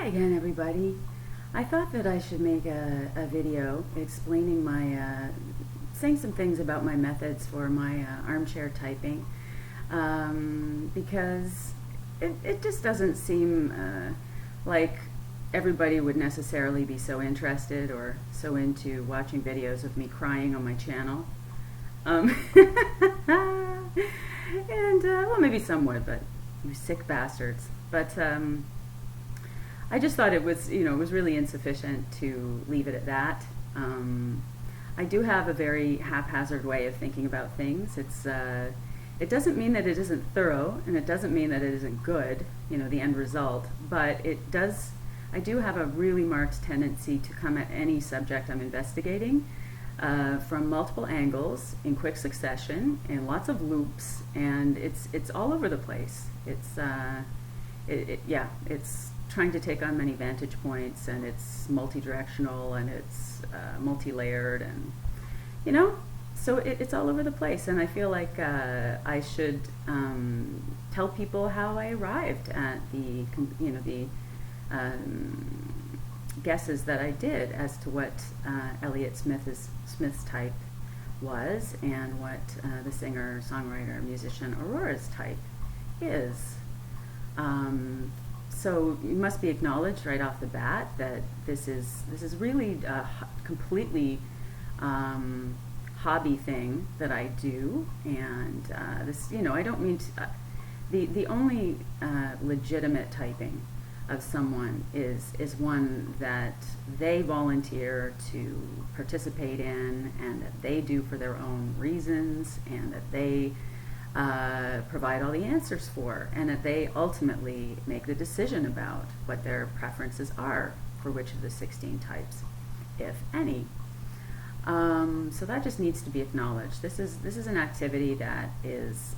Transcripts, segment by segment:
Hi again, everybody. I thought that I should make a video explaining saying some things about my methods for my armchair typing, because it just doesn't seem like everybody would necessarily be so interested or so into watching videos of me crying on my channel. Well, maybe some would, but you sick bastards. But I just thought it was, it was really insufficient to leave it at that. I do have a very haphazard way of thinking about things. It doesn't mean that it isn't thorough, and it doesn't mean that it isn't good, the end result, but I do have a really marked tendency to come at any subject I'm investigating from multiple angles in quick succession and lots of loops, and it's all over the place. It's trying to take on many vantage points, and it's multi-directional, and it's multi-layered, and so it's all over the place. And I feel like I should tell people how I arrived at the guesses that I did as to what Elliott Smith's type was, and what the singer, songwriter, musician Aurora's type is. So it must be acknowledged right off the bat that this is really a completely hobby thing that I do, and I don't mean to. The only legitimate typing of someone is one that they volunteer to participate in, and that they do for their own reasons, and that they provide all the answers for, and that they ultimately make the decision about what their preferences are for which of the 16 types, if any. So that just needs to be acknowledged. This is an activity that is,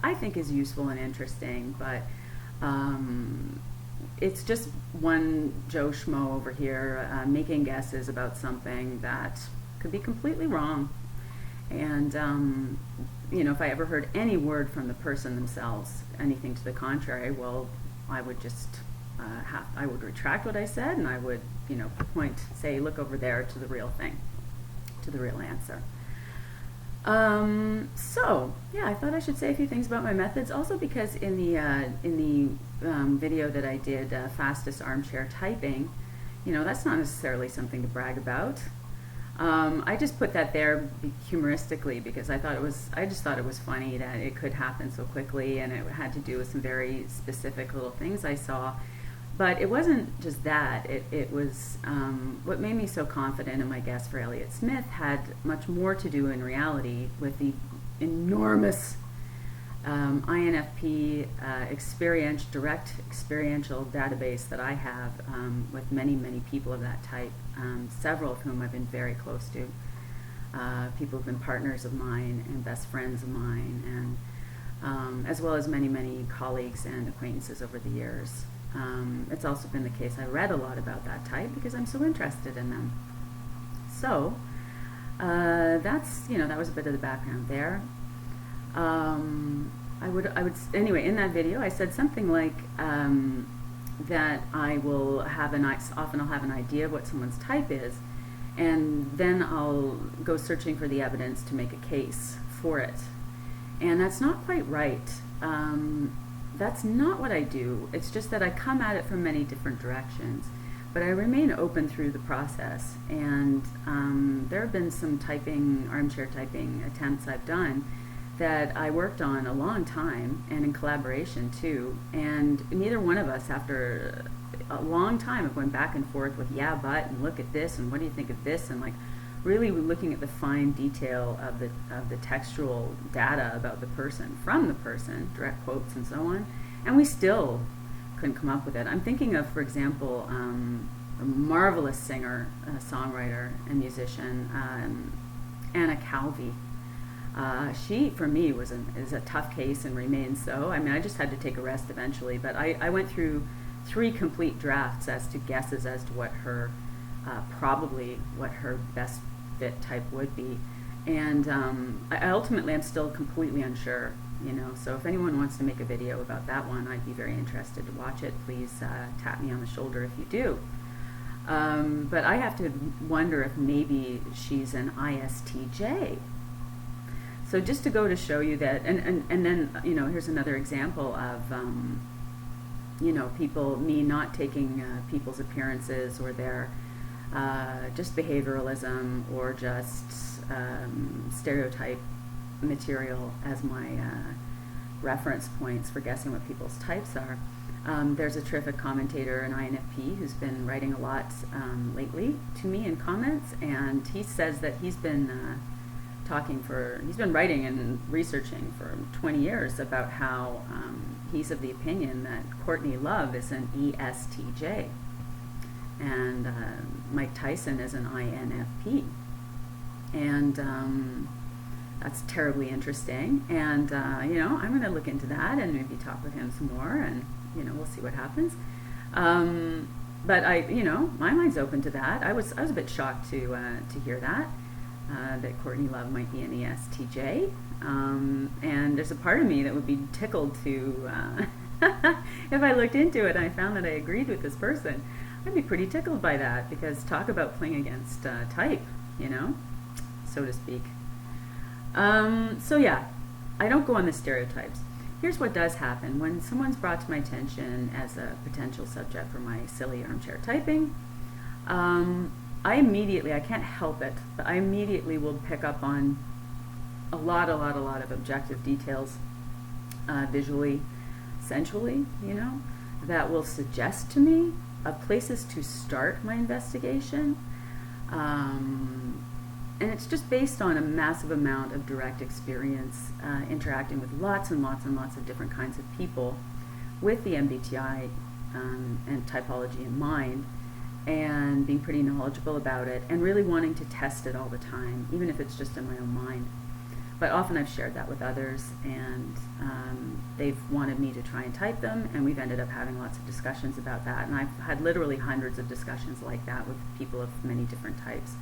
I think, is useful and interesting, but it's just one Joe Schmo over here making guesses about something that could be completely wrong. And if I ever heard any word from the person themselves, anything to the contrary, well, I would just I would retract what I said, and I would say, look over there to the real thing, to the real answer. So yeah, I thought I should say a few things about my methods, also because in the video that I did, fastest armchair typing, that's not necessarily something to brag about. I just put that there humoristically because I just thought it was funny that it could happen so quickly, and it had to do with some very specific little things I saw. But it wasn't just that. It was what made me so confident in my guess for Elliott Smith had much more to do in reality with the enormous INFP direct experiential database that I have with many, many people of that type, several of whom I've been very close to, people who've been partners of mine and best friends of mine, and as well as many, many colleagues and acquaintances over the years. It's also been the case I read a lot about that type because I'm so interested in them. So that was a bit of the background there. Anyway, in that video I said something like that I will have often I'll have an idea of what someone's type is, and then I'll go searching for the evidence to make a case for it. And that's not quite right. That's not what I do. It's just that I come at it from many different directions, but I remain open through the process. And there have been some armchair typing attempts I've done that I worked on a long time, and in collaboration too. And neither one of us, after a long time of going back and forth with yeah, but, and look at this, and what do you think of this, and really looking at the fine detail of the textual data about the person, from the person, direct quotes and so on, and we still couldn't come up with it. I'm thinking of, for example, a marvelous singer, songwriter, and musician, Anna Calvi. She, for me, is a tough case and remains so. I mean, I just had to take a rest eventually, but I went through 3 complete drafts as to guesses as to what her probably what her best fit type would be, and I ultimately am still completely unsure you know. So if anyone wants to make a video about that one, I'd be very interested to watch it. Please tap me on the shoulder if you do. But I have to wonder if maybe she's an ISTJ. So just to go to show you that, and then, you know, here's another example of, you know, me not taking people's appearances or their just behavioralism or just stereotype material as my reference points for guessing what people's types are. There's a terrific commentator, an INFP, who's been writing a lot lately to me in comments, and he says that he's been writing and researching for 20 years about how he's of the opinion that Courtney Love is an ESTJ, and Mike Tyson is an INFP, and that's terribly interesting. And you know, I'm going to look into that and maybe talk with him some more, and you know, we'll see what happens. But you know, my mind's open to that. I was a bit shocked to hear that Courtney Love might be an ESTJ, and there's a part of me that would be tickled to, if I looked into it and I found that I agreed with this person, I'd be pretty tickled by that, because talk about playing against type, you know, so to speak. So yeah, I don't go on the stereotypes. Here's what does happen when someone's brought to my attention as a potential subject for my silly armchair typing. I can't help it, but I immediately will pick up on a lot of objective details, visually, sensually, you know, that will suggest to me of places to start my investigation. And it's just based on a massive amount of direct experience interacting with lots and lots of different kinds of people with the MBTI and typology in mind, and being pretty knowledgeable about it, and really wanting to test it all the time, even if it's just in my own mind. But often I've shared that with others, and they've wanted me to try and type them, and we've ended up having lots of discussions about that. And I've had literally hundreds of discussions like that with people of many different types.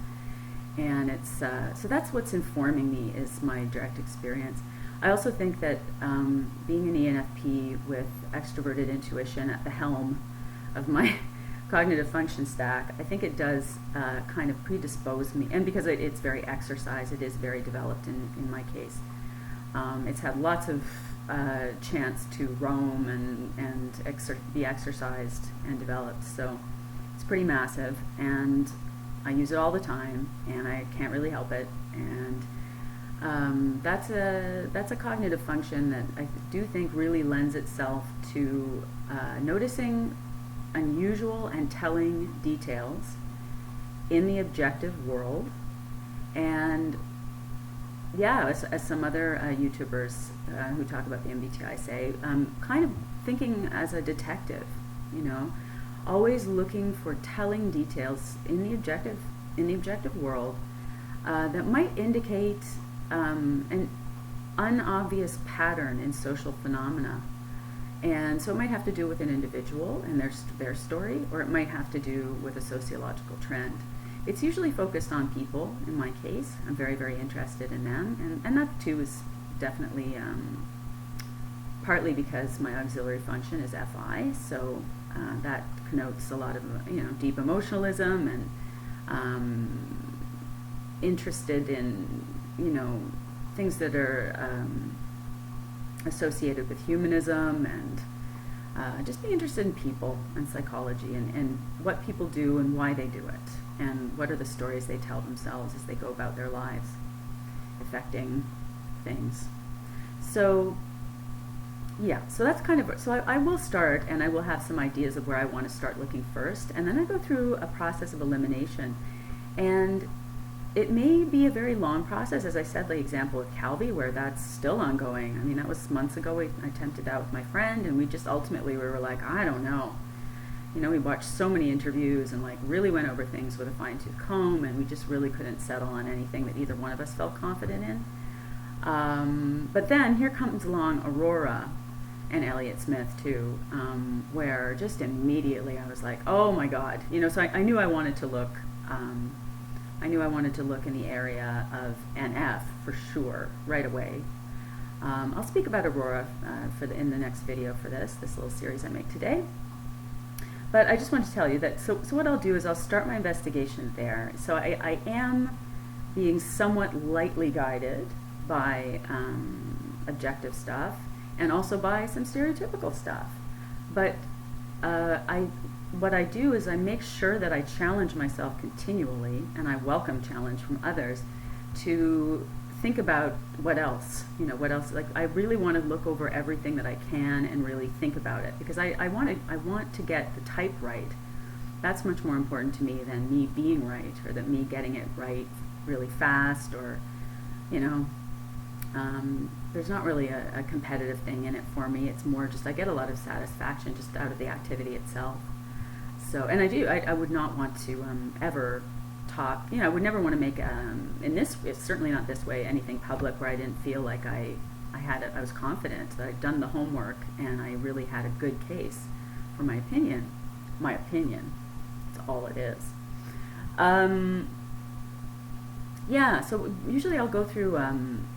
And it's so that's what's informing me, is my direct experience. I also think that being an ENFP with extroverted intuition at the helm of my cognitive function stack, I think it does kind of predispose me, and because it's very exercised, it is very developed in my case. It's had lots of chance to roam and be exercised and developed, so it's pretty massive, and I use it all the time, and I can't really help it. And that's a cognitive function that I do think really lends itself to noticing unusual and telling details in the objective world. And yeah, as some other YouTubers who talk about the MBTI say, kind of thinking as a detective, you know, always looking for telling details in the objective world that might indicate an unobvious pattern in social phenomena. And so it might have to do with an individual and their story, or it might have to do with a sociological trend. It's usually focused on people, in my case. I'm very, very interested in them, and that too is definitely partly because my auxiliary function is FI, so that connotes a lot of, you know, deep emotionalism and interested in, you know, things that are associated with humanism, and just be interested in people and psychology, and what people do and why they do it, and what are the stories they tell themselves as they go about their lives, affecting things. So yeah, so that's kind of, so I will start, and I will have some ideas of where I want to start looking first, and then I go through a process of elimination. And it may be a very long process, as I said, the example of Calvi, where that's still ongoing. I mean, that was months ago. I attempted that with my friend, and we just ultimately, we were like, I don't know. You know, we watched so many interviews and like really went over things with a fine-tooth comb, and we just really couldn't settle on anything that either one of us felt confident in. But then here comes along AURORA and Elliott Smith too, where just immediately I was like, oh my God, you know. So I knew I wanted to look. I knew I wanted to look in the area of NF for sure right away. I'll speak about Aurora in the next video for this little series I make today. But I just want to tell you that, so what I'll do is I'll start my investigation there. So I am being somewhat lightly guided by objective stuff and also by some stereotypical stuff. But what I do is I make sure that I challenge myself continually, and I welcome challenge from others to think about what else, what else. Like, I really want to look over everything that I can and really think about it, because I want to get the type right. That's much more important to me than me being right, or that me getting it right really fast, or there's not really a competitive thing in it for me. It's more just I get a lot of satisfaction just out of the activity itself. So, and I would not want to ever talk, I would never want to make, it's certainly not this way, anything public where I didn't feel like I was confident that I'd done the homework and I really had a good case for my opinion. My opinion, that's all it is. Yeah, so usually I'll go through,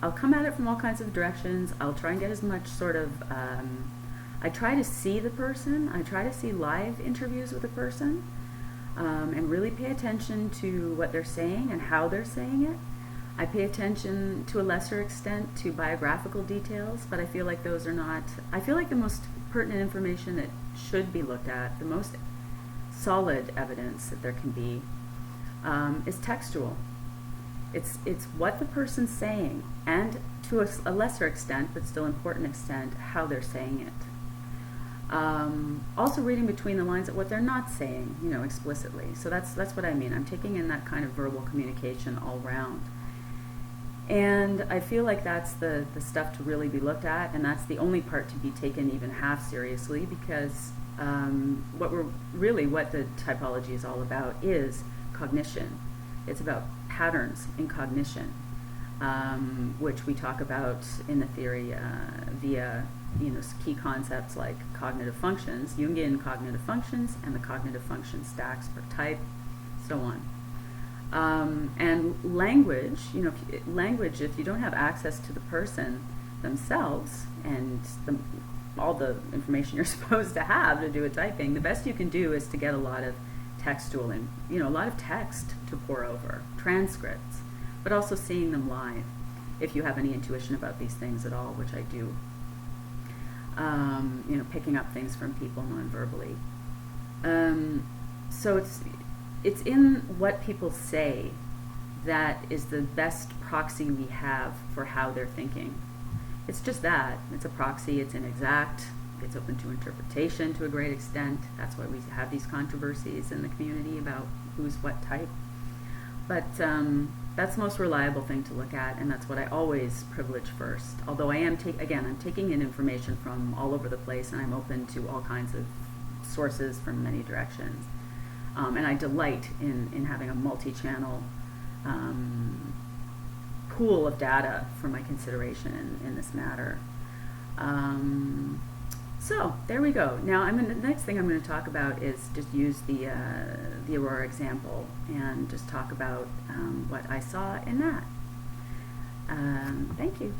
I'll come at it from all kinds of directions. I'll try and get as much sort of, I try to see the person. I try to see live interviews with a person and really pay attention to what they're saying and how they're saying it. I pay attention to a lesser extent to biographical details, but I feel like those are not, I feel like the most pertinent information that should be looked at, the most solid evidence that there can be, is textual. It's what the person's saying, and to a lesser extent, but still important extent, how they're saying it. Also reading between the lines at what they're not saying, explicitly. So that's what I mean. I'm taking in that kind of verbal communication all round. And I feel like that's the stuff to really be looked at, and that's the only part to be taken even half seriously, because what the typology is all about is cognition. It's about patterns in cognition, which we talk about in the theory via key concepts like cognitive functions, Jungian cognitive functions, and the cognitive function stacks per type, so on. And language, if you don't have access to the person themselves and all the information you're supposed to have to do a typing, the best you can do is to get a lot of textual and a lot of text to pore over, transcripts, but also seeing them live if you have any intuition about these things at all, which I do. Picking up things from people non-verbally. So it's in what people say that is the best proxy we have for how they're thinking. It's just that. It's a proxy, it's inexact, it's open to interpretation to a great extent. That's why we have these controversies in the community about who's what type. But that's the most reliable thing to look at, and that's what I always privilege first. Although I am, I'm taking in information from all over the place, and I'm open to all kinds of sources from many directions. And I delight in having a multi-channel pool of data for my consideration in this matter. So there we go. Now the next thing I'm going to talk about is just use the Aurora example and just talk about what I saw in that. Thank you.